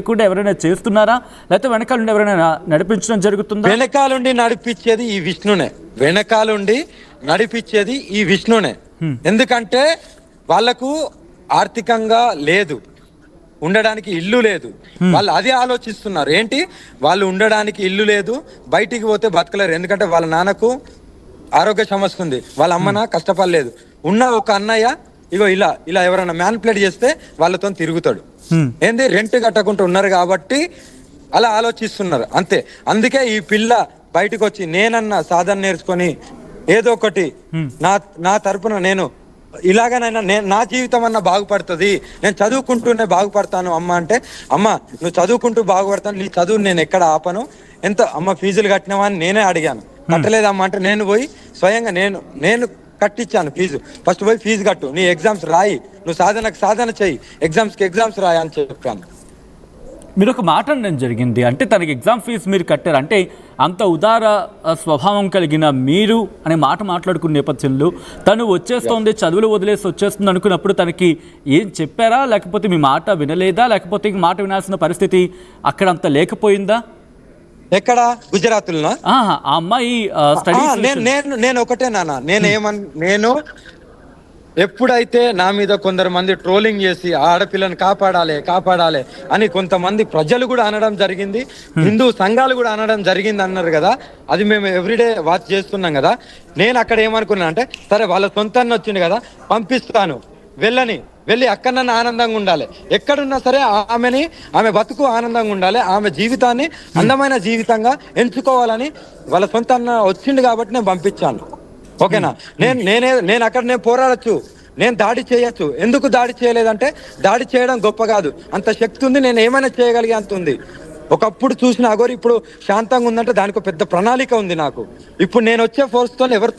కూడా ఎవరైనా చేస్తున్నారా, లేకపోతే వెనకాలండి ఎవరైనా నడిపించడం జరుగుతుందా? వెనకాలండి నడిపించేది ఈ విష్ణునే. వెనకాలండి నడిపించేది ఈ విష్ణునే. ఎందుకంటే వాళ్ళకు ఆర్థికంగా లేదు, ఉండడానికి ఇల్లు లేదు. వాళ్ళు అదే ఆలోచిస్తున్నారు. ఏంటి, వాళ్ళు ఉండడానికి ఇల్లు లేదు, బయటికి పోతే బతకలేరు. ఎందుకంటే వాళ్ళ నాన్నకు ఆరోగ్య సమస్య ఉంది, వాళ్ళ అమ్మన కష్టపడలేదు. ఉన్న ఒక అన్నయ్య ఇగో ఇలా ఇలా ఎవరైనా మ్యానిపులేట్ చేస్తే వాళ్ళతో తిరుగుతాడు. ఏంది, రెంట్ కట్టకుండా ఉన్నారు కాబట్టి అలా ఆలోచిస్తున్నారు అంతే. అందుకే ఈ పిల్ల బయటకు వచ్చి నేనన్నా సాధన నేర్చుకొని ఏదో ఒకటి నా తరపున నేను ఇలాగనైనా నా జీవితం అన్న బాగుపడుతుంది, నేను చదువుకుంటూనే బాగుపడతాను అమ్మ అంటే, అమ్మ నువ్వు చదువుకుంటూ బాగుపడతాను, నీ చదువు నేను ఎక్కడ ఆపను, ఎంత అమ్మ ఫీజులు కట్టినావా అని నేనే అడిగాను. కట్టలేదమ్మా అంటే నేను పోయి స్వయంగా నేను కట్టించాను ఫీజు. ఫస్ట్ పోయి ఫీజు కట్టు, నీ ఎగ్జామ్స్ రాయి, నువ్వు సాధన చెయ్యి, ఎగ్జామ్స్ రాయి అని చెప్పాను. మీరు ఒక మాట అనడం జరిగింది, అంటే తనకి ఎగ్జామ్ ఫీజు మీరు కట్టారు అంటే అంత ఉదార స్వభావం కలిగిన మీరు అనే మాట మాట్లాడుకున్న నేపథ్యంలో తను వచ్చేస్తోంది, చదువులు వదిలేసి వచ్చేస్తుంది అనుకున్నప్పుడు తనకి ఏం చెప్పారా, లేకపోతే మీ మాట వినలేదా, లేకపోతే మాట వినాల్సిన పరిస్థితి అక్కడ అంత లేకపోయిందా? ఎక్కడ, గుజరాత్లో ఆ అమ్మాయి నేను ఒకటే నాన్న, నేను ఎప్పుడైతే నా మీద కొందరు మంది ట్రోలింగ్ చేసి ఆడపిల్లని కాపాడాలి అని కొంతమంది ప్రజలు కూడా అనడం జరిగింది, హిందూ సంఘాలు కూడా అనడం జరిగింది అన్నారు కదా, అది మేము ఎవ్రీడే వాచ్ చేస్తున్నాం కదా. నేను అక్కడ ఏమనుకున్నా అంటే, సరే వాళ్ళ సొంతాన్ని వచ్చింది కదా పంపిస్తాను, వెళ్ళి అక్కడన్నా ఆనందంగా ఉండాలి, ఎక్కడున్నా సరే ఆమె బతుకు ఆనందంగా ఉండాలి, ఆమె జీవితాన్ని అందమైన జీవితంగా ఎంచుకోవాలని వాళ్ళ సొంతాన్న వచ్చిండు కాబట్టి నేను పంపించాను. ఓకేనా, నేను అక్కడ నేను పోరాడచ్చు, నేను దాడి చేయొచ్చు. ఎందుకు దాడి చేయలేదంటే, దాడి చేయడం గొప్ప కాదు, అంత శక్తి ఉంది, నేను ఏమైనా చేయగలిగే అంత ఉంది. ఒకప్పుడు చూసిన అగోరి ఇప్పుడు శాంతంగా ఉందంటే దానికి పెద్ద ప్రణాళిక ఉంది నాకు. ఇప్పుడు నేను వచ్చే ఫోర్స్తో ఎవరు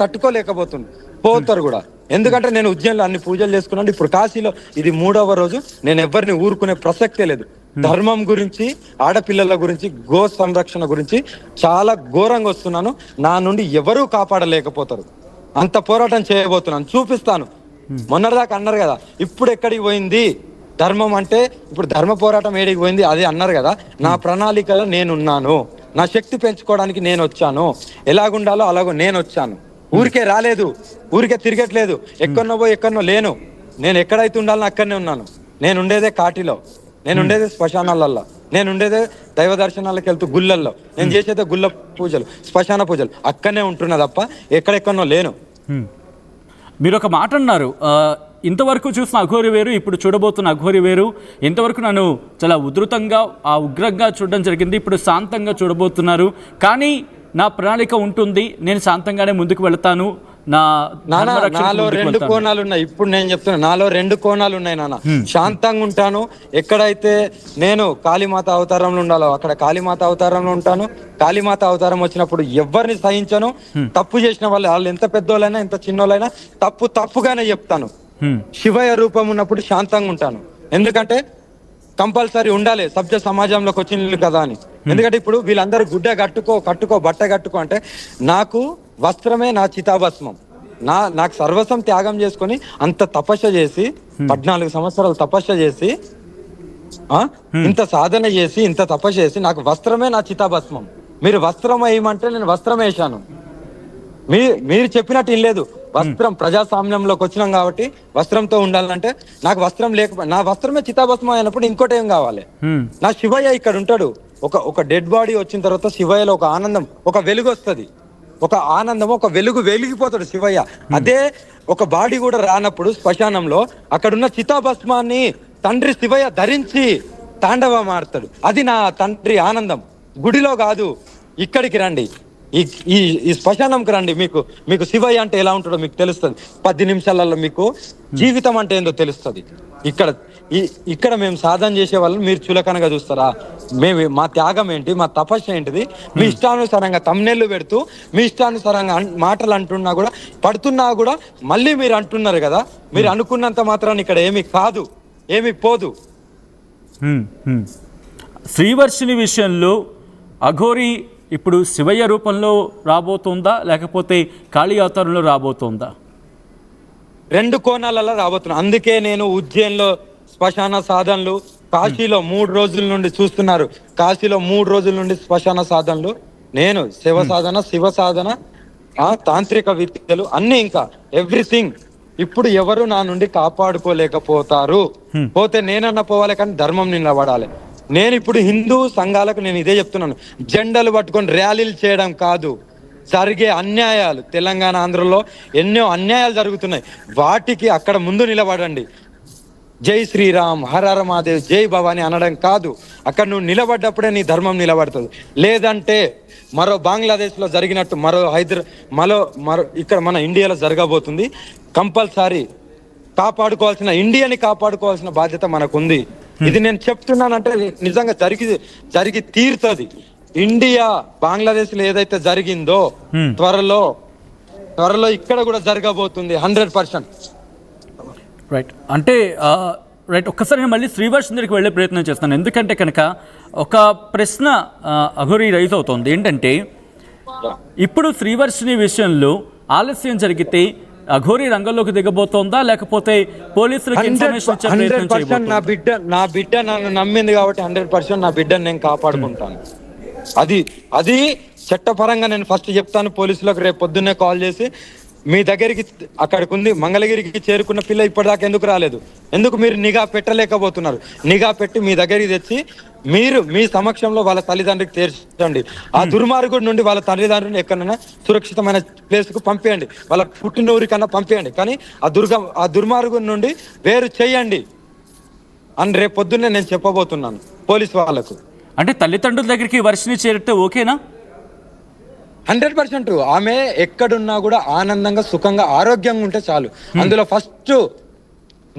పోతారు కూడా. ఎందుకంటే నేను ఉజ్జయిన్లో అన్ని పూజలు చేసుకున్నాను, ఇప్పుడు కాశీలో ఇది 3వ రోజు. నేను ఎవరిని ఊరుకునే ప్రసక్తే లేదు. ధర్మం గురించి, ఆడపిల్లల గురించి, గో సంరక్షణ గురించి చాలా ఘోరంగా వస్తున్నాను. నా నుండి ఎవరూ కాపాడలేకపోతారు, అంత పోరాటం చేయబోతున్నాను, చూపిస్తాను. మొన్నటిదాకా అన్నారు కదా, ఇప్పుడు ఎక్కడికి పోయింది ధర్మం అంటే, ఇప్పుడు ధర్మ పోరాటం ఏడికి పోయింది అదే అన్నారు కదా. నా ప్రణాళికలో నేనున్నాను, నా శక్తి పెంచుకోవడానికి నేను వచ్చాను, ఎలాగుండాలో అలాగో నేను వచ్చాను. ఊరికే రాలేదు, ఊరికే తిరగట్లేదు, ఎక్కడనో లేను. నేను ఎక్కడైతే ఉండాలని అక్కడనే ఉన్నాను. నేను ఉండేదే కాటిలో, నేను ఉండేదే శ్మశానాలల్లో, నేను ఉండేదే దైవ దర్శనాలకు వెళ్తూ గుళ్ళల్లో, నేను చేసేదే గుళ్ళ పూజలు, శ్మశాన పూజలు, అక్కడనే ఉంటున్నా తప్ప ఎక్కడెక్కడనో లేను. మీరు ఒక మాట అన్నారు, ఇంతవరకు చూసిన అఘోరి వేరు, ఇప్పుడు చూడబోతున్న అఘోరి వేరు. ఇంతవరకు నన్ను చాలా ఉధృతంగా ఉగ్రంగా చూడడం జరిగింది, ఇప్పుడు శాంతంగా చూడబోతున్నారు. కానీ నా ప్రణాళిక ఉంటుంది, నేను శాంతంగానే ముందుకు వెళతాను. నాలో 2 కోణాలు ఉన్నాయి. ఇప్పుడు నేను చెప్తున్నా, నాలో 2 కోణాలు ఉన్నాయి నాన్న. శాంతంగా ఉంటాను, ఎక్కడైతే నేను కాళీమాత అవతారంలో ఉండాలో అక్కడ కాళీమాత అవతారంలో ఉంటాను. కాళీమాత అవతారం వచ్చినప్పుడు ఎవరిని సహించను. తప్పు చేసిన వాళ్ళు ఎంత పెద్దోళ్ళైనా ఎంత చిన్నోళ్ళైనా తప్పుగానే చెప్తాను. శివయ్య రూపం ఉన్నప్పుడు శాంతంగా ఉంటాను, ఎందుకంటే కంపల్సరీ ఉండాలి సభ్య సమాజంలోకి వచ్చిన కదా అని. ఎందుకంటే ఇప్పుడు వీళ్ళందరూ గుడ్డ కట్టుకో బట్ట కట్టుకో అంటే, నాకు వస్త్రమే నా చితాభస్మం. నాకు సర్వస్వం త్యాగం చేసుకొని అంత తపస్య చేసి 14 సంవత్సరాలు తపస్య చేసి ఇంత సాధన చేసి ఇంత తపస్య చేసి నాకు వస్త్రమే నా చితాభస్మం. మీరు వస్త్రం వేయమంటే నేను వస్త్రం వేశాను. మీరు చెప్పినట్టు ఏం లేదు. వస్త్రం ప్రజాస్వామ్యంలోకి వచ్చినాం కాబట్టి వస్త్రంతో ఉండాలంటే, నాకు వస్త్రం లేకపోతే నా వస్త్రమే చితాభస్మం అయినప్పుడు ఇంకోటి ఏం కావాలి? నా శివయ్య ఇక్కడ ఉంటాడు. ఒక డెడ్ బాడీ వచ్చిన తర్వాత శివయ్యలో ఒక ఆనందం, ఒక వెలుగు వస్తుంది, ఒక ఆనందం, ఒక వెలిగిపోతాడు శివయ్య. అదే ఒక బాడీ కూడా రానప్పుడు శ్మశానంలో అక్కడున్న చితాభస్మాన్ని తండ్రి శివయ్య ధరించి తాండవం ఆడతాడు. అది నా తండ్రి ఆనందం. గుడిలో కాదు, ఇక్కడికి రండి, ఈ శ్మశానంకి రండి. మీకు శివయ్య అంటే ఎలా ఉంటాడో మీకు తెలుస్తుంది. 10 నిమిషాలలో మీకు జీవితం అంటే ఏందో తెలుస్తుంది. ఇక్కడ మేము సాధన చేసే వాళ్ళని మీరు చులకనగా చూస్తారా? మా త్యాగం ఏంటి, మా తపస్సు ఏంటిది? మీ ఇష్టానుసారంగా తమ్నెళ్ళు పెడుతూ మీ ఇష్టానుసారంగా మాటలు అంటున్నా కూడా పడుతున్నా కూడా మళ్ళీ మీరు అంటున్నారు కదా. మీరు అనుకున్నంత మాత్రాన్ని ఇక్కడ ఏమీ కాదు, ఏమీ పోదు. శ్రీవర్షిని విషయంలో అఘోరి ఇప్పుడు శివయ్య రూపంలో రాబోతుందా, లేకపోతే కాళీ అవతారంలో రాబోతుందా? 2 కోణాలలో రాబోతున్నా. అందుకే నేను ఉజ్జయిన్లో శ్మశాన సాధనలు కాశీలో 3 రోజుల నుండి చూస్తున్నారు. కాశీలో 3 రోజుల నుండి శ్మశాన సాధనలు, నేను శివ సాధన, శివ సాధన, తాంత్రిక విద్యలు అన్ని, ఇంకా ఎవ్రీథింగ్. ఇప్పుడు ఎవరు నా నుండి కాపాడుకోలేకపోతారు. పోతే నేనన్నా పోవాలి, కానీ ధర్మం నిలబడాలి. నేను ఇప్పుడు హిందూ సంఘాలకు నేను ఇదే చెప్తున్నాను, జెండాలు పట్టుకొని ర్యాలీలు చేయడం కాదు. జరిగే అన్యాయాలు, తెలంగాణ ఆంధ్రలో ఎన్నో అన్యాయాలు జరుగుతున్నాయి, వాటికి అక్కడ ముందు నిలబడండి. జై శ్రీరామ్, హర హర మహాదేవ్, జై భవాని అనడం కాదు. అక్కడ నువ్వు నిలబడ్డప్పుడే నీ ధర్మం నిలబడుతుంది. లేదంటే మరో బంగ్లాదేశ్ లో జరిగినట్టు మరో ఇక్కడ మన ఇండియాలో జరగబోతుంది. కంపల్సరీ కాపాడుకోవాల్సిన, ఇండియాని కాపాడుకోవాల్సిన బాధ్యత మనకుంది. ఇది నేను చెప్తున్నానంటే నిజంగా జరిగి తీరుతుంది. ఇండియా బంగ్లాదేశ్ లో ఏదైతే జరిగిందో త్వరలో ఇక్కడ కూడా జరగబోతుంది 100%. రైట్. అంటే రైట్, ఒక్కసారి నేను మళ్ళీ శ్రీవర్షం దగ్గరికి వెళ్ళే ప్రయత్నం చేస్తాను. ఎందుకంటే కనుక ఒక ప్రశ్న అఘోరి రైజ్ అవుతోంది. ఏంటంటే ఇప్పుడు శ్రీవర్షిని విషయంలో ఆలస్యం జరిగితే అఘోరి రంగంలోకి దిగబోతోందా, లేకపోతే పోలీసులకు ఇన్ఫర్మేషన్ ఇచ్చే ప్రయత్నం చేయబోతోందా? నా బిడ్డ నన్ను నమ్మింది కాబట్టి 100% నా బిడ్డను నేను కాపాడుకుంటాను. అది చట్టపరంగా నేను ఫస్ట్ చెప్తాను పోలీసులకు. రేపు పొద్దున్నే కాల్ చేసి, మీ దగ్గరికి అక్కడికి ఉంది మంగళగిరికి చేరుకున్న పిల్ల ఇప్పటిదాకా ఎందుకు రాలేదు, ఎందుకు మీరు నిఘా పెట్టలేకపోతున్నారు? నిఘా పెట్టి మీ దగ్గరికి తెచ్చి మీరు మీ సమక్షంలో వాళ్ళ తల్లిదండ్రులకు తీర్చండి. ఆ దుర్మార్గుడి నుండి వాళ్ళ తల్లిదండ్రులను ఎక్కడైనా సురక్షితమైన ప్లేస్కు పంపేయండి, వాళ్ళ పుట్టినూరికన్నా పంపేయండి. కానీ ఆ దుర్మార్గుడి నుండి వేరు చేయండి అని రేపు పొద్దున్నే నేను చెప్పబోతున్నాను పోలీసు వాళ్ళకు. అంటే తల్లిదండ్రుల దగ్గరికి వర్షిని చేరితే ఓకేనా? 100%. ఆమె ఎక్కడున్నా కూడా ఆనందంగా, సుఖంగా, ఆరోగ్యంగా ఉంటే చాలు. అందులో ఫస్ట్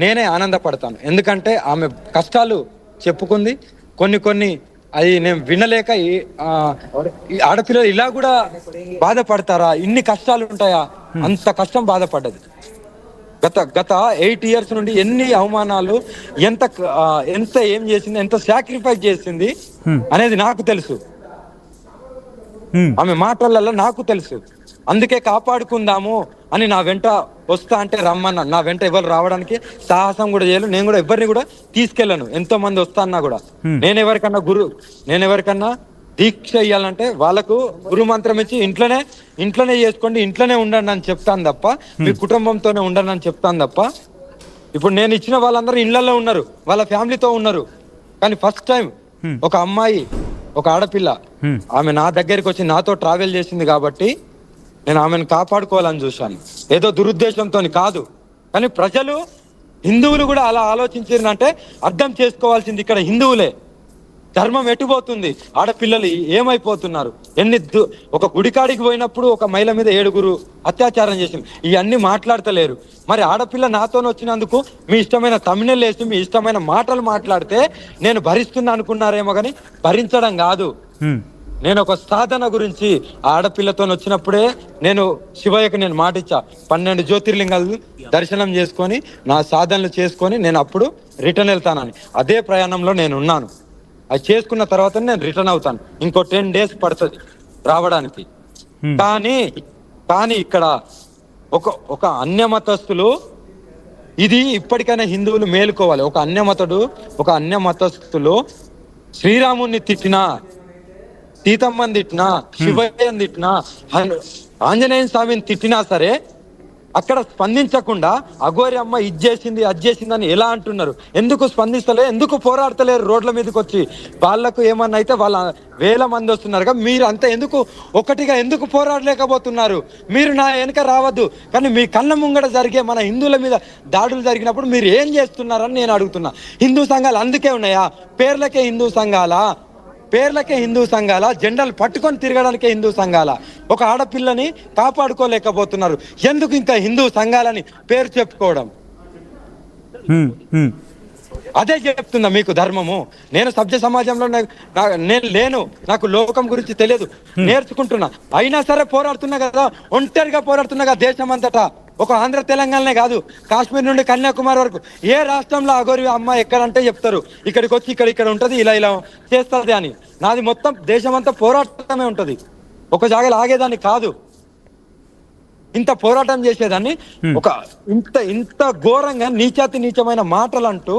నేనే ఆనందపడతాను. ఎందుకంటే ఆమె కష్టాలు చెప్పుకుంది, కొన్ని అది నేను వినలేక ఈ ఆడపిల్లలు ఇలా కూడా బాధపడతారా, ఇన్ని కష్టాలు ఉంటాయా, అంత కష్టం బాధపడ్డది. గత 8 years నుండి ఎన్ని అవమానాలు, ఎంత ఏం చేసింది, ఎంత సాక్రిఫైస్ చేసింది అనేది నాకు తెలుసు. ఆమె మాటలలో నాకు తెలుసు. అందుకే కాపాడుకుందాము అని నా వెంట వస్తా అంటే రమ్మన్నా. నా వెంట ఎవరు రావడానికి సాహసం కూడా చేయలేదు. నేను కూడా ఎవరిని కూడా తీసుకెళ్ళను. ఎంతో మంది వస్తా అన్నా కూడా నేను ఎవరికన్నా దీక్ష ఇయ్యాలంటే వాళ్ళకు గురు మంత్రం ఇచ్చి ఇంట్లోనే చేసుకోండి, ఇంట్లోనే ఉండండి అని చెప్తాను తప్ప, మీ కుటుంబంతోనే ఉండండి అని చెప్తాను తప్ప. ఇప్పుడు నేను ఇచ్చిన వాళ్ళందరూ ఇళ్లలో ఉన్నారు, వాళ్ళ ఫ్యామిలీతో ఉన్నారు. కానీ ఫస్ట్ టైం ఒక అమ్మాయి, ఒక ఆడపిల్ల ఆమె నా దగ్గరికి వచ్చి నాతో ట్రావెల్ చేసింది కాబట్టి నేను ఆమెను కాపాడుకోవాలని చూశాను. ఏదో దురుద్దేశంతో కాదు. కానీ ప్రజలు, హిందువులు కూడా అలా ఆలోచించారంటే అర్థం చేసుకోవాల్సింది ఇక్కడ హిందువులే. ధర్మం ఎటుపోతుంది, ఆడపిల్లలు ఏమైపోతున్నారు, ఒక గుడికాడికి పోయినప్పుడు ఒక మహిళ మీద 7 అత్యాచారం చేసింది, ఇవన్నీ మాట్లాడతలేరు. మరి ఆడపిల్ల నాతో వచ్చినందుకు మీ ఇష్టమైన తమిళ వేసి మీ ఇష్టమైన మాటలు మాట్లాడితే నేను భరిస్తున్నా అనుకున్నారేమో, కానీ భరించడం కాదు. నేను ఒక సాధన గురించి ఆడపిల్లతో వచ్చినప్పుడే నేను శివయ్యకు నేను మాట ఇచ్చా, 12 జ్యోతిర్లింగాలు దర్శనం చేసుకొని నా సాధనలు చేసుకొని నేను అప్పుడు రిటర్న్ వెళ్తానని. అదే ప్రయాణంలో నేను ఉన్నాను. అది చేసుకున్న తర్వాత నేను రిటర్న్ అవుతాను. ఇంకో 10 days పడుతుంది రావడానికి. కానీ ఇక్కడ ఒక అన్యమతస్థులు, ఇది ఇప్పటికైనా హిందువులు మేలుకోవాలి. ఒక అన్యమతస్థులు శ్రీరాముని తిట్టినా, సీతమ్మని తిట్టినా, శివయ్యని తిట్టినా, ఆంజనేయ స్వామిని తిట్టినా సరే అక్కడ స్పందించకుండా అఘోరి అమ్మ ఇది చేసింది అది చేసింది అని ఎలా అంటున్నారు? ఎందుకు స్పందిస్తలే, ఎందుకు పోరాడతలేరు రోడ్ల మీదకి వచ్చి? వాళ్లకు ఏమన్నా అయితే వాళ్ళ 1000 మంది వస్తున్నారు, మీరు అంతా ఒకటిగా ఎందుకు పోరాడలేకపోతున్నారు? మీరు నా వెనుక రావద్దు, కానీ మీ కళ్ళ ముంగడ జరిగే మన హిందువుల మీద దాడులు జరిగినప్పుడు మీరు ఏం చేస్తున్నారని నేను అడుగుతున్నా. హిందూ సంఘాలు అందుకే ఉన్నాయా? పేర్లకే హిందూ సంఘాల, జెండాలు పట్టుకొని తిరగడానికే హిందూ సంఘాల. ఒక ఆడపిల్లని కాపాడుకోలేకపోతున్నారు, ఎందుకు ఇంకా హిందూ సంఘాలని పేరు చెప్పుకోవడం? అదే చెప్తున్నా మీకు ధర్మము. నేను సభ్య సమాజంలో నేను లేను, నాకు లోకం గురించి తెలియదు, నేర్చుకుంటున్నా. అయినా సరే పోరాడుతున్నా కదా, ఒంటరిగా పోరాడుతున్నా కదా దేశం అంతటా. ఒక ఆంధ్ర తెలంగాణనే కాదు, కాశ్మీర్ నుండి కన్యాకుమారి వరకు ఏ రాష్ట్రంలో అఘోరి అమ్మ ఎక్కడంటే చెప్తారు, ఇక్కడికి వచ్చి ఇక్కడ ఉంటది, ఇలా చేస్తుంది అని. నాది మొత్తం దేశం అంతా పోరాటమే ఉంటది, ఒక జాగాలో ఆగేదాన్ని కాదు. ఇంత పోరాటం చేసేదాన్ని ఒక ఇంత ఘోరంగా నీచాతి నీచమైన మాటలు అంటూ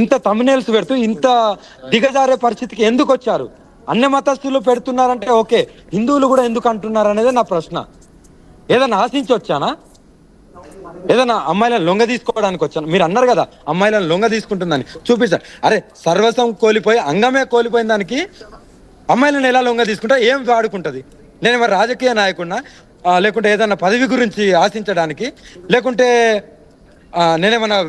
ఇంత తమ్నేల్స్ పెడుతూ ఇంత దిగజారే పరిస్థితికి ఎందుకు వచ్చారు? అన్ని మతస్థులు పెడుతున్నారంటే ఓకే, హిందువులు కూడా ఎందుకు అంటున్నారు అనేది నా ప్రశ్న. ఏదైనా ఆశించి వచ్చానా? ఏదైనా అమ్మాయిలను లొంగ తీసుకోవడానికి వచ్చాను? మీరు అన్నారు కదా అమ్మాయిలను లొంగ తీసుకుంటుందని, చూపిస్తాను. అరే సర్వస్వం కోల్పోయి అంగమే కోల్పోయిన దానికి అమ్మాయిలను ఎలా లొంగ తీసుకుంటా? ఏం వాడుకుంటది? నేను మరి రాజకీయ నాయకుడినా, లేకుంటే ఏదన్నా పదవి గురించి ఆశించడానికి, లేకుంటే నేనేమన్నా